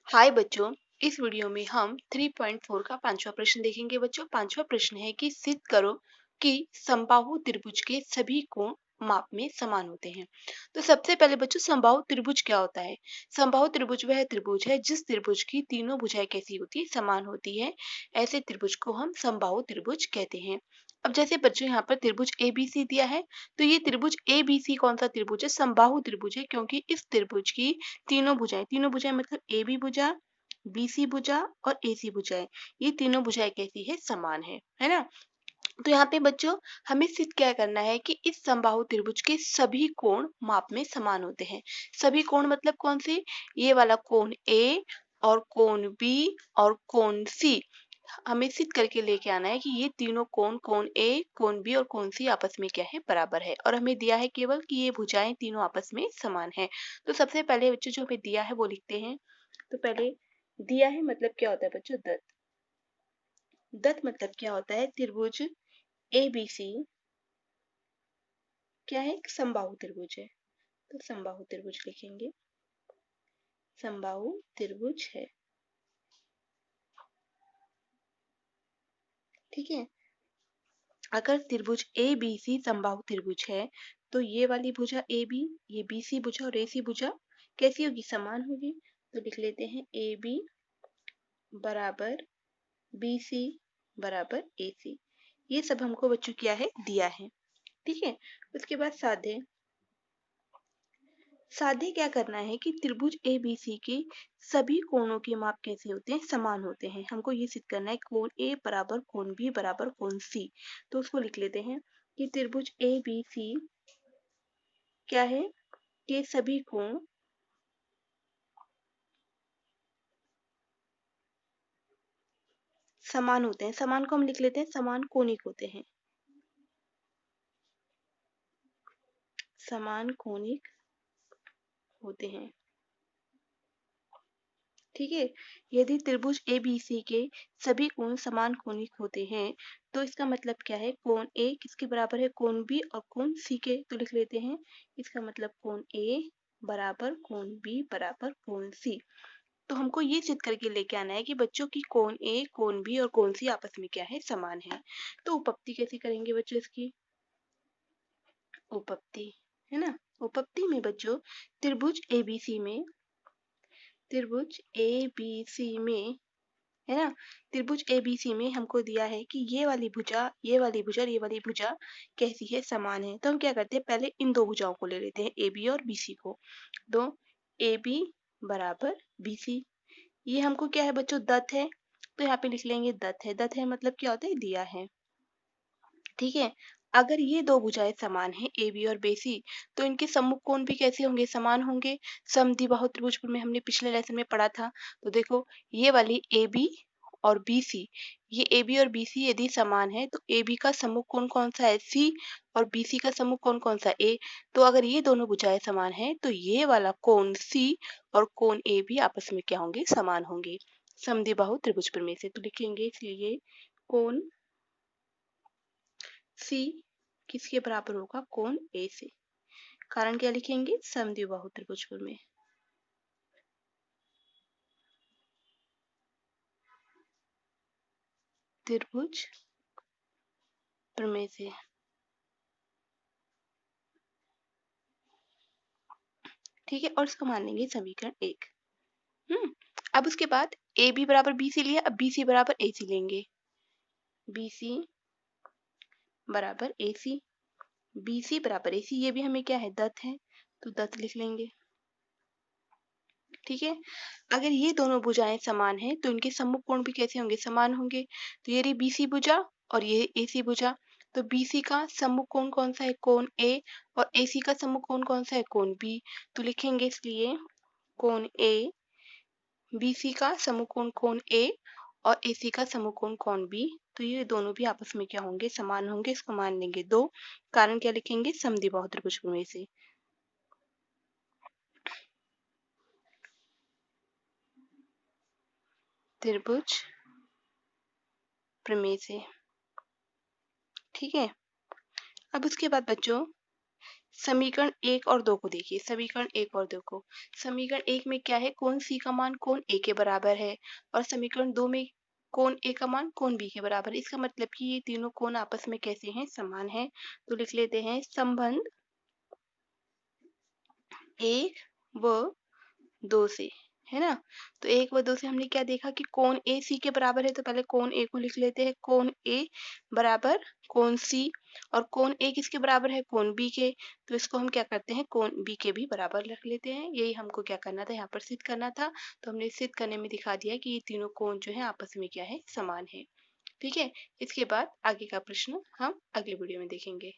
हाय बच्चों, इस वीडियो में हम 3.4 का पांचवा प्रश्न देखेंगे। बच्चों, पांचवा प्रश्न है कि सिद्ध करो कि समबाहु त्रिभुज के सभी कोण माप में समान होते हैं। तो सबसे पहले बच्चों, समबाहु त्रिभुज क्या होता है? समबाहु त्रिभुज वह त्रिभुज है जिस त्रिभुज की तीनों भुजाएं कैसी होती है? समान होती है। ऐसे त्रिभुज को हम समबाहु त्रिभुज कहते हैं। अब जैसे बच्चों यहाँ पर त्रिभुज ABC दिया है, तो ये त्रिभुज ABC कौन सा त्रिभुज है? समबाहु त्रिभुज है, क्योंकि इस त्रिभुज की तीनों भुजाएं मतलब AB भुजा, BC भुजा और AC भुजाएं, ये तीनों भुजाएं कैसी है? समान है ना। तो यहाँ पे बच्चों हमें सिद्ध क्या करना है कि इस समबाहु त्रिभुज के सभी कोण माप में समान होते हैं। सभी कोण मतलब कौन से? ये वाला कोण A और कोण B और कोण C, हमें सिद्ध करके लेके आना है कि ये तीनों कोण, कोण A, कोण B और कोण C आपस में क्या है? बराबर है। और हमें दिया है केवल कि ये भुजाएं तीनों आपस में समान है। तो सबसे पहले बच्चों जो हमें दिया है वो लिखते हैं। तो पहले दिया है मतलब क्या होता है बच्चों? दत्त। दत्त मतलब क्या होता है? त्रिभुज ABC क्या है? एक समबाहु त्रिभुज है। तो समबाहु त्रिभुज लिखेंगे, समबाहु त्रिभुज है। ठीक है। अगर त्रिभुज ABC समबाहु त्रिभुज है, तो ये वाली भुजा AB, ये BC भुजा और AC भुजा कैसी होगी? समान होगी। तो लिख लेते हैं AB बराबर BC बराबर AC। ये सब हमको बच्चों क्या है? दिया है। ठीक है। उसके बाद साधे। साधे क्या करना है कि त्रिभुज ABC के सभी कोणों के माप कैसे होते हैं? समान होते हैं। हमको ये सिद्ध करना है कोण A बराबर कोण B बराबर कोण C। तो उसको लिख लेते हैं कि त्रिभुज ABC क्या है? के सभी कोण समान होते हैं। समान को हम लिख लेते हैं समान कोणिक होते हैं। समान कोणिक होते हैं। ठीक है। यदि त्रिभुज ABC के सभी कोण समान कोणिक होते हैं, तो इसका मतलब क्या है? कोण A किसके बराबर है? कोण B और कोण C के। तो लिख लेते हैं इसका मतलब कोण A बराबर कोण B बराबर कोण C। तो हमको ये सिद्ध करके लेके आना है कि बच्चों की कोण A, कोण B और कोण C आपस में क्या है? समान है। तो उपपत्ति कैसे करेंगे बच्चों इसकी? उपपत्ति है ना। उपपत्ति में बच्चों त्रिभुज ABC में, त्रिभुज ABC में है ना, त्रिभुज ABC में हमको दिया है कि ये वाली भुजा, ये वाली भुजा और ये वाली भुजा कैसी है? समान है। तो हम क्या करते हैं? पहले इन दो भुजाओं को ले लेते हैं, AB और BC को। तो AB बराबर BC, ये हमको क्या है बच्चों? दत्त है। तो यहाँ पे लिख लेंगे दत्त है। दत्त है मतलब क्या होता है? दिया है। ठीक है। अगर ये दो भुजाएं समान है AB और BC, तो इनके सम्मुख कोण भी कैसे होंगे? समान होंगे। समद्विबाहु त्रिभुज में हमने पिछले लेसन में पढ़ा था। तो देखो ये वाली AB और BC, ये AB और BC यदि समान है तो AB का सम्मुख कोण कौन सा है? C और BC का सम्मुख कोण कौन सा? A। तो अगर ये दोनों भुजाएं समान है तो ये वाला कोण C और कोण A भी आपस में क्या होंगे? समान होंगे। समद्विबाहु त्रिभुज में से तो लिखेंगे इसलिए कोण C किसके बराबर होगा? कोण A से। कारण क्या लिखेंगे? समद्विबाहु त्रिभुज में। त्रिभुज प्रमेय से। ठीक है। और इसको मान लेंगे समीकरण 1। अब उसके बाद AB बराबर BC लिया, अब BC बराबर AC लेंगे। BC बराबर AC, BC बराबर AC, ये भी हमें क्या है? दत्त है। तो दत्त लिख लेंगे। ठीक है। अगर ये दोनों भुजाएं समान हैं तो इनके सम्मुख कोण भी कैसे होंगे? समान होंगे। तो ये रही BC भुजा और ये AC भुजा। तो BC का सम्मुख कोण कौन सा है? कोण A और AC का सम्मुख कोण कौन सा है? कोण B। तो लिखेंगे इसलिए कोण A, BC का सम्मुख कोण कोण A और AC का सम्मुख कोण कोण B। तो ये दोनों भी आपस में क्या होंगे? समान होंगे। इसको मान लेंगे 2। कारण क्या लिखेंगे? समद्विबाहु त्रिभुज प्रमेय से। त्रिभुज प्रमेय से। ठीक है। अब उसके बाद बच्चों समीकरण 1 और 2 को देखिए, समीकरण 1 और 2 को। समीकरण 1 में क्या है, कोण सी का मान कोण ए के बराबर है, और समीकरण 2 में कोण ए का मान कोण बी के बराबर है। इसका मतलब कि ये तीनों कोण आपस में कैसे हैं, समान हैं। तो लिख लेते हैं संबंध 1 व 2 से, है ना। तो 1 व 2 से हमने क्या देखा कि कोण ए सी के बराबर है, तो पहले कोण ए को लिख लेते हैं, कोण ए बराबर कोण सी, और कोण ए किसके बराबर है, कोण बी के। तो इसको हम क्या करते हैं, कोण बी के भी बराबर रख लेते हैं। यही हमको क्या करना था, यहाँ पर सिद्ध करना था। तो हमने सिद्ध करने में दिखा दिया कि ये तीनों कोण जो है आपस में क्या है, समान है। ठीक है, इसके बाद आगे का प्रश्न हम अगले वीडियो में देखेंगे।